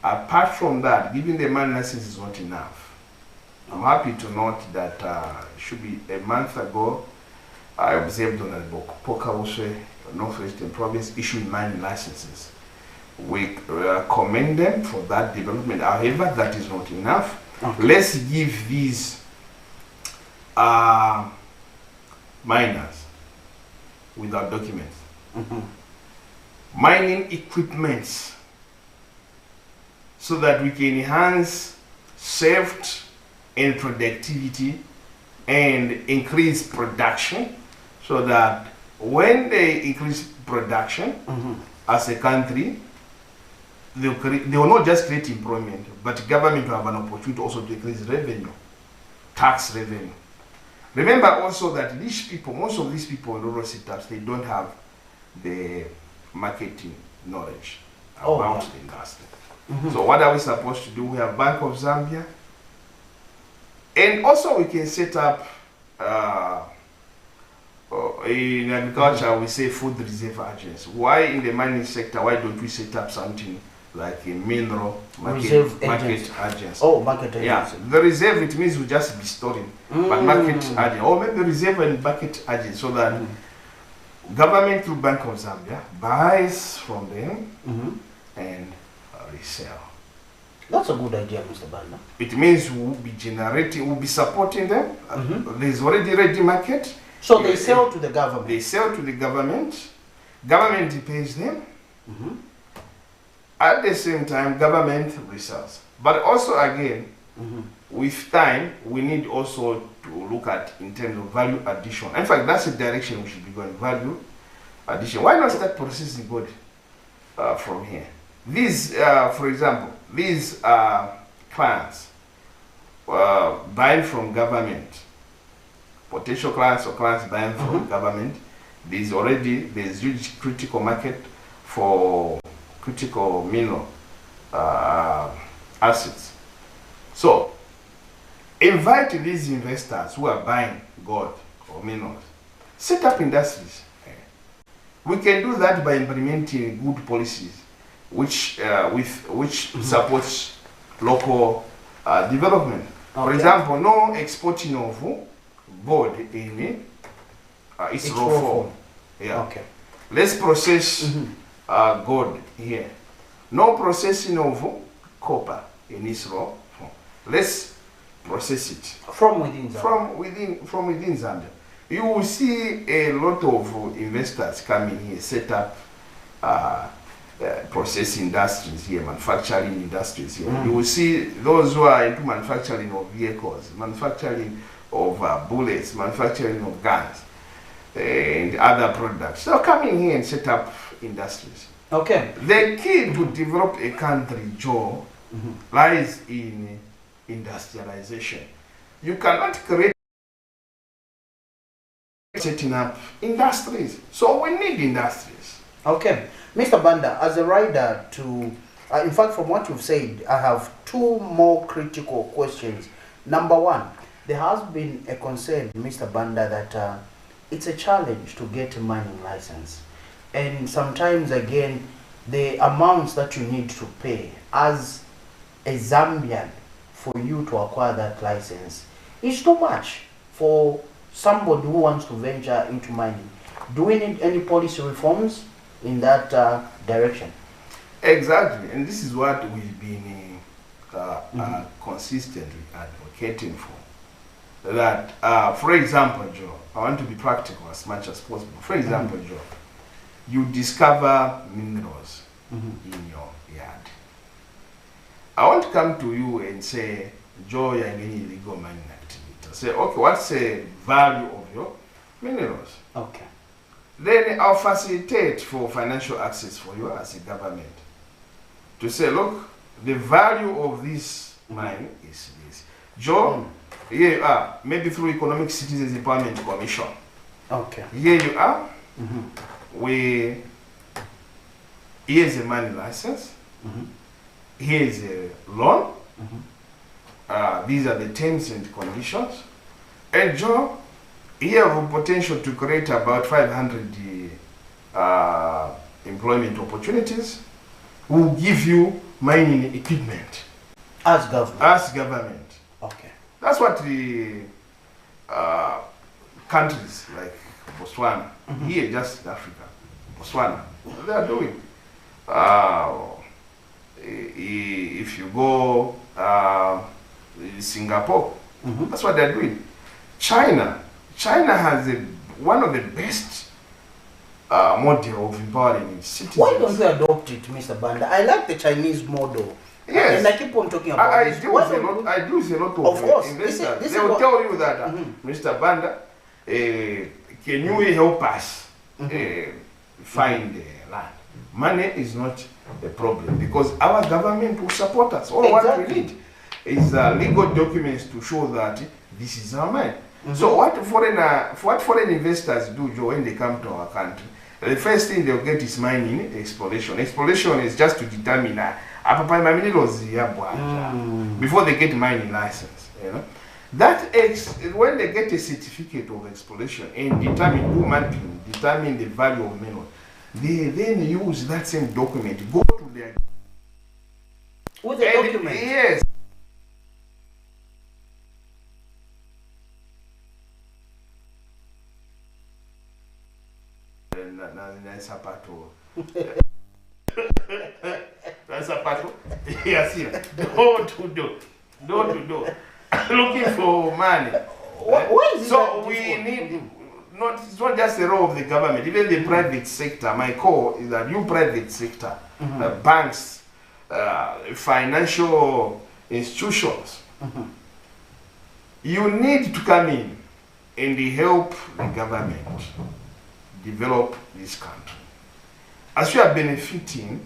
Apart from that, giving the mining license is not enough. I'm happy to note that should be a month ago, I observed on the Pokawuswe, Northwestern Province, issuing mining licenses. We commend them for that development. However, that is not enough. Let's give these miners without documents mining equipments so that we can enhance safety and productivity and increase production, so that when they increase production as a country, they will not just create employment, but government will have an opportunity also to increase revenue, tax revenue. Remember also that these people, most of these people in rural setups, they don't have the marketing knowledge about the industry. So what are we supposed to do? We have Bank of Zambia, and also we can set up in agriculture we say food reserve agents. Why in the mining sector, why don't we set up something like a mineral market agents? Oh, market agents. Yeah, the reserve, it means we just be storing, but market agent, or maybe reserve and market agent, so that government through Bank of Zambia buys from them and resell. That's a good idea, Mr. Banda. It means we'll be generating, we'll be supporting them. There's already ready market. So they sell to the government. They sell to the government. Government pays them. At the same time, government resells. But also again, with time, we need also to look at in terms of value addition. In fact, that's the direction we should be going, value addition. Why not start processing gold from here? These, for example, these clients buying from government, potential clients or clients buying from government, there's huge critical market for critical mineral assets. So invite these investors who are buying gold or minerals, set up industries. We can do that by implementing good policies which supports local development. For example, no exporting of gold in its raw form. Yeah. Okay. Let's process gold here. No processing of copper in its raw form. Let's process it from within Zambia. From within Zambia. You will see a lot of investors coming here, set up process industries here, manufacturing industries here. You will see those who are into manufacturing of vehicles, manufacturing of bullets, manufacturing of guns, and other products. So coming here and set up industries. Okay. The key to develop a country, Joe, lies in industrialization. You cannot create setting up industries. So we need industries. Okay. Mr. Banda, as a rider to, in fact, from what you've said, I have two more critical questions. Number one, there has been a concern, Mr. Banda, that it's a challenge to get a mining license. And sometimes, again, the amounts that you need to pay as a Zambian for you to acquire that license is too much for somebody who wants to venture into mining. Do we need any policy reforms in that direction? Exactly, and this is what we've been consistently advocating for. That, for example, Joe, I want to be practical as much as possible. For example, Joe, you discover minerals in your yard. I want to come to you and say, Joe, you're any illegal mining activity. Say, okay, what's the value of your minerals? Okay. Then I'll facilitate for financial access for you as a government to say, look, the value of this mine is this. Joe, here you are, maybe through Economic Citizens Empowerment Commission. Okay. Here you are. Here's a money license. Here's a loan. These are the terms and conditions. And Joe, you have a potential to create about 500 employment opportunities. We'll give you mining equipment. As government? As government. Okay. That's what the countries like Botswana, here just in Africa, Botswana, they are doing. If you go Singapore, that's what they're doing. China has one of the best model of empowering its citizens. Why don't we adopt it, Mr. Banda? I like the Chinese model. Yes. And I keep on talking about I this. deal with a lot of course. investors. This They will tell you that, Mr. Banda, can you help us find land? Money is not a problem because our government will support us. All what we need is legal documents to show that this is our money. So what foreign investors do, Joe, when they come to our country, the first thing they'll get is mining exploration. Exploration is just to determine minerals before they get mining license. You know, when they get a certificate of exploration and determine the value of mineral, they then use that same document, go to their with the document. Yes. Yes, door to door, looking for money. So we need it's not just the role of the government, even the private sector. My call is that you private sector, banks, financial institutions, you need to come in and help the government develop this country. As you are benefiting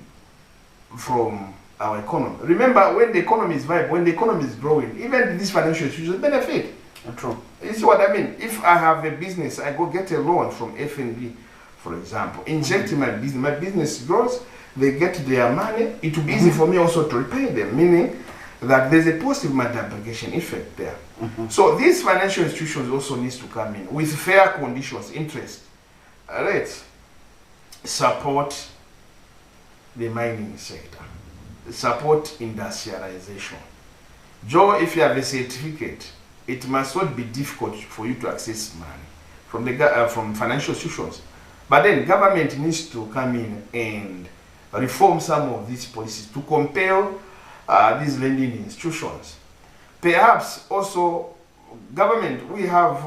from our economy. Remember, when the economy is vibrant, when the economy is growing, even these financial institutions benefit. True. You see what I mean? If I have a business, I go get a loan from FNB, for example, inject in my business grows, they get their money, it will be easy for me also to repay them, meaning that there's a positive multiplication effect there. So these financial institutions also needs to come in with fair conditions, interest rates, support the mining sector, support industrialization. Joe, if you have a certificate, it must not be difficult for you to access money from financial institutions. But then government needs to come in and reform some of these policies to compel these lending institutions. Perhaps also government, we have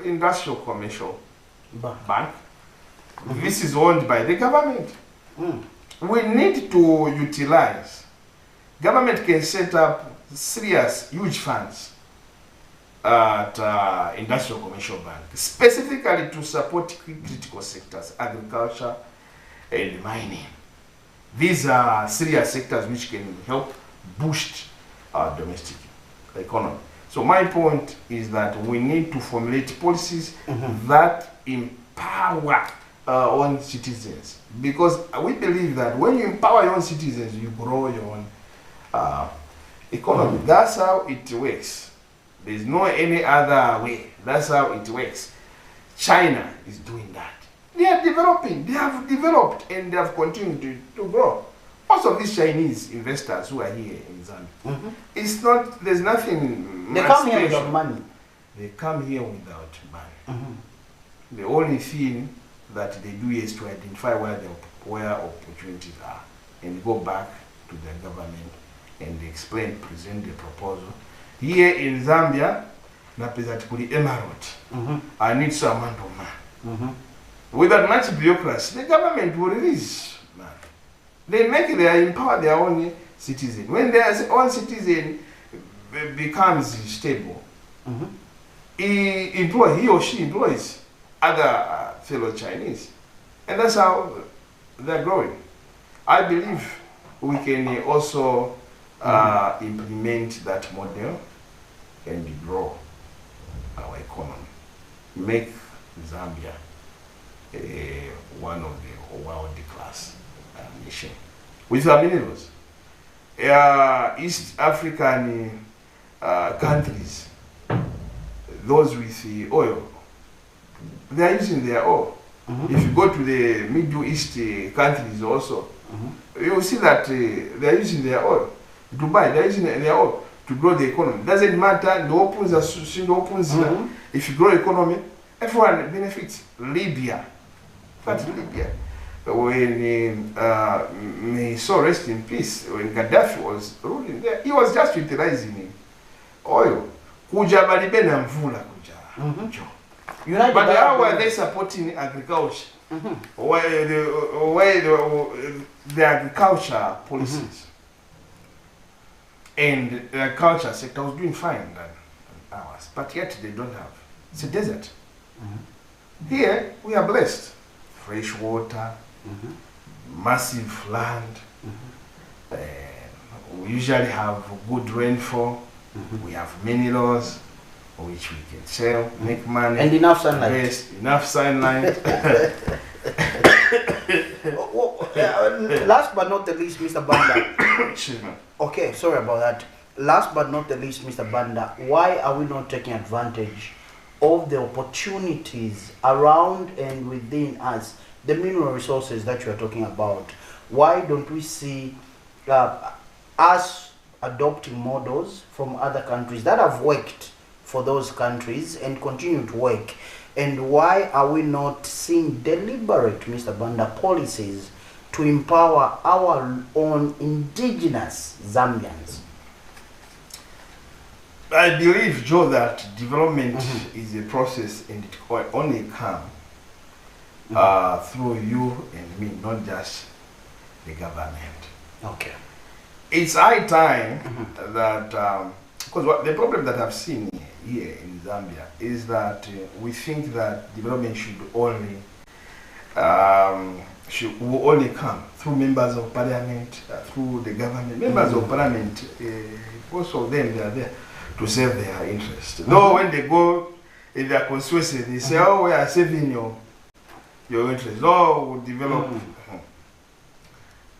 industrial commercial bank. This is owned by the government. We need to utilize. Government can set up serious, huge funds at industrial commercial bank, specifically to support critical sectors, agriculture and mining. These are serious sectors which can help boost our domestic economy. So my point is that we need to formulate policies that empower our own citizens, because we believe that when you empower your own citizens, you grow your own economy. That's how it works. There's no any other way. That's how it works. China is doing that. They are developing. They have developed and they have continued to grow. Most of these Chinese investors who are here in Zambia, it's not. There's nothing. They come here without money. They come here without money. The only thing that they do is to identify where opportunities are and go back to the government and explain, present the proposal. Here in Zambia, Napezati Emerald, I need some amount of money. Without much bureaucracy, the government will release money. They empower their own citizen. When their own citizen becomes stable, he or she employs other fellow Chinese. And that's how they're growing. I believe we can also implement that model and grow our economy. Make Zambia one of the world-class nation. With our minerals, East African countries, those with the oil, they are using their oil. If you go to the Middle East countries also, you will see that they are using their oil. Dubai, they are using their oil to grow the economy. Doesn't matter, the opens are if you grow economy, everyone benefits. Libya, that's Libya. When may so rest in peace, when Gaddafi was ruling there, he was just utilizing oil. Kuja balibe na mvula kuja. But how were they supporting agriculture? Why the agriculture policies and the agriculture sector was doing fine than ours, but yet they don't have. It's a desert. Here we are blessed. Fresh water, massive land. We usually have good rainfall. We have minerals which we can sell, make money, and enough sunlight. Invest, enough sunlight. Last but not the least, Mr. Banda. Okay, sorry about that. Last but not the least, Mr. Banda, why are we not taking advantage of the opportunities around and within us, the mineral resources that you are talking about? Why don't we see us adopting models from other countries that have worked for those countries and continue to work? And why are we not seeing deliberate, Mr. Banda, policies to empower our own indigenous Zambians? I believe, Joe, that development is a process and it will only come through you and me, not just the government. Okay. It's high time that, because the problem that I've seen here in Zambia is that we think that development will only come through members of parliament, through the government. Members of parliament, most of them, they are there to serve their interest. Though when they go in their constituency, they say, oh, we are saving your interest. Oh, we'll develop.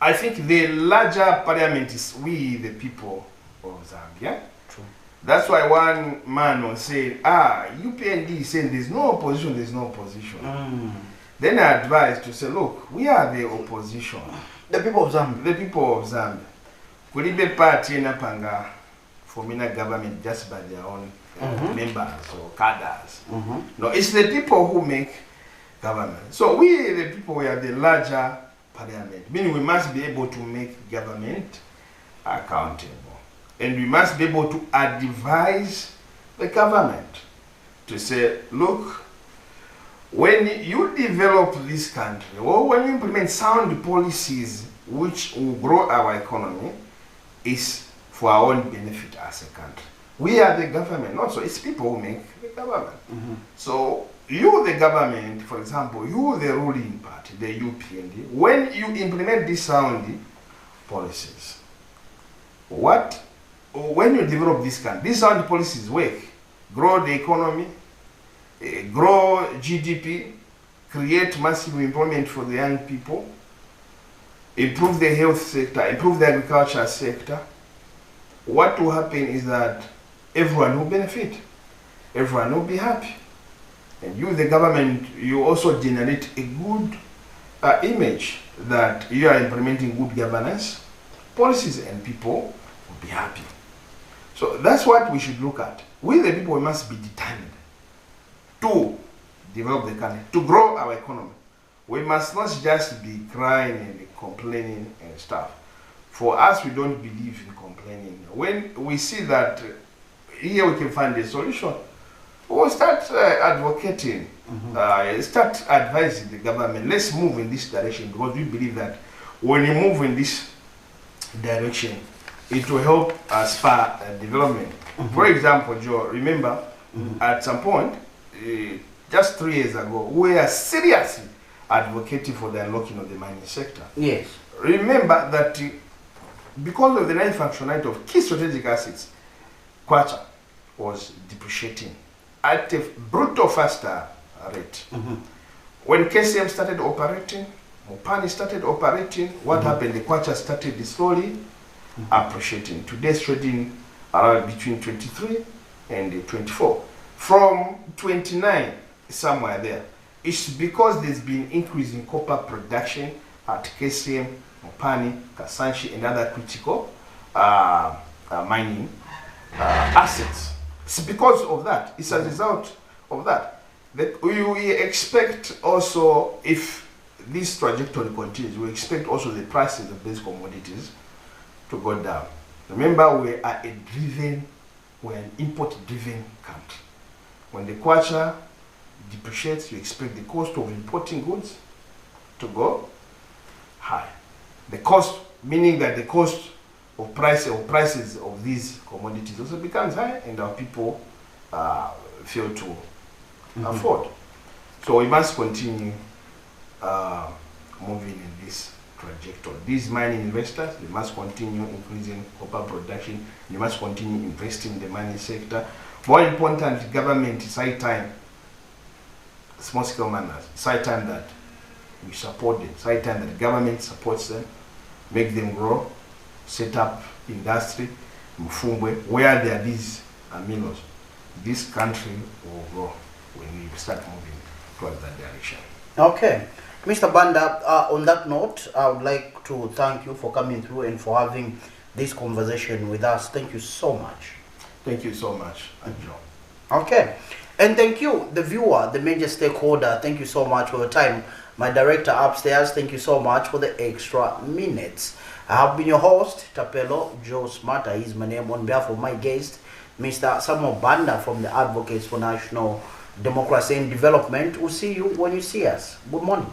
I think the larger parliament is we, the people of Zambia. True. That's why one man was saying, UPND is saying there's no opposition, there's no opposition. Then I advised to say, look, we are the opposition. The people of Zambia. The people of Zambia. Kulibe party na panga forming a government just by their own members or cadres. No, it's the people who make government. So we, the people, we are the larger parliament. Meaning we must be able to make government accountable. And we must be able to advise the government to say, look, when you develop this country, or when you implement sound policies which will grow our economy, is for our own benefit as a country. We are the government, not so it's people who make the government. So you, the government, for example, you, the ruling party, the UPND, when you implement these sound policies, when you develop this country, these sound policies work, grow the economy, grow GDP, create massive employment for the young people, improve the health sector, improve the agriculture sector. What will happen is that everyone will benefit. Everyone will be happy. And you, the government, you also generate a good image that you are implementing good governance policies, and people will be happy. So that's what we should look at. We, the people, we must be determined to develop the country, to grow our economy. We must not just be crying and complaining and stuff. For us, we don't believe in complaining. When we see that here we can find a solution, we'll start advocating, start advising the government. Let's move in this direction, because we believe that when you move in this direction, it will help spur development. For example, Joe, remember at some point, just 3 years ago, we were seriously advocating for the unlocking of the mining sector. Yes. Remember that because of the non-functionality of key strategic assets, Kwacha was depreciating at a brutal faster rate. When KCM started operating, Mopani started operating, what happened? The Kwacha started slowly appreciating. Today's trading around between 23 and 24. From 29, somewhere there, it's because there's been increase in copper production at KCM, Mopani, Kasanshi, and other critical mining assets. It's because of that. It's a result of that. That we expect also, if this trajectory continues, we expect also the prices of these commodities to go down. Remember, we are we're an import-driven country. When the kwacha depreciates, you expect the cost of importing goods to go high. The cost, meaning that the cost of prices of these commodities also becomes high, and our people fail to afford. So we must continue moving in this trajectory. These mining investors, they must continue increasing copper production. They must continue investing in the mining sector. More important, government, it's high time, small-scale miners, it's high time that we support them. It's high time that the government supports them, make them grow, set up industry, Mfumbwe, where there are these minerals. This country will grow when we start moving towards that direction. Okay. Mr. Banda, on that note, I would like to thank you for coming through and for having this conversation with us. Thank you so much. Thank you so much, Joe. Okay. And thank you, the viewer, the major stakeholder. Thank you so much for your time. My director upstairs, thank you so much for the extra minutes. I have been your host, Tapelo Joe Smarter is my name, on behalf of my guest, Mr. Samuel Banda from the Advocates for National Democracy and Development. We'll see you when you see us. Good morning.